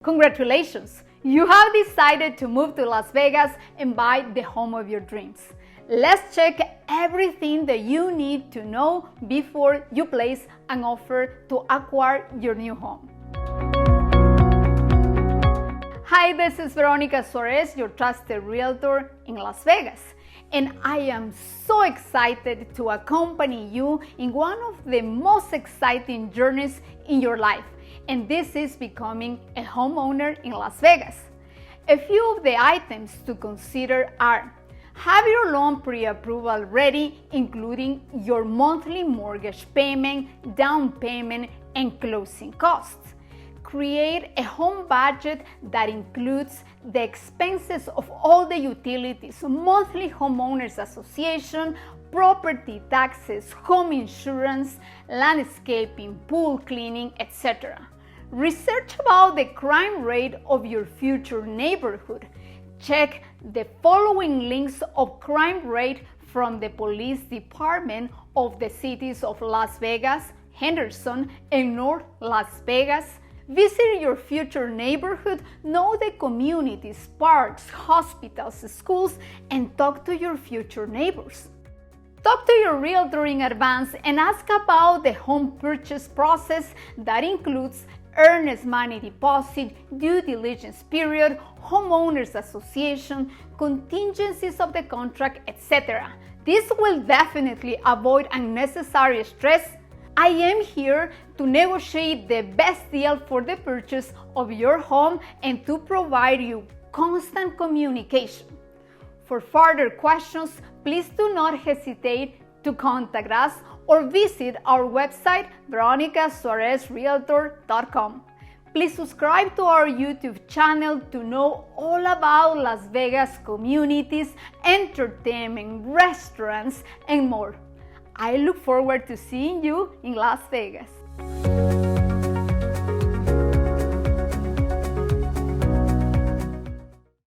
Congratulations! You have decided to move to Las Vegas and buy the home of your dreams. Let's check everything that you need to know before you place an offer to acquire your new home. Hi, this is Veronica Suarez, your trusted realtor in Las Vegas. And I am so excited to accompany you in one of the most exciting journeys in your life. And this is becoming a homeowner in Las Vegas. A few of the items to consider are: have your loan pre-approval ready, including your monthly mortgage payment, down payment, and closing costs. Create a home budget that includes the expenses of all the utilities, monthly homeowners association, property taxes, home insurance, landscaping, pool cleaning, etc. Research about the crime rate of your future neighborhood. Check the following links of crime rate from the police department of the cities of Las Vegas, Henderson, and North Las Vegas. Visit your future neighborhood, know the communities, parks, hospitals, schools, and talk to your future neighbors. Talk to your realtor in advance and ask about the home purchase process that includes earnest money deposit, due diligence period, homeowners association, contingencies of the contract, etc. This will definitely avoid unnecessary stress. I am here to negotiate the best deal for the purchase of your home and to provide you constant communication. For further questions, please do not hesitate to contact us or visit our website, veronicasuarezrealtor.com. Please subscribe to our YouTube channel to know all about Las Vegas communities, entertainment, restaurants, and more. I look forward to seeing you in Las Vegas.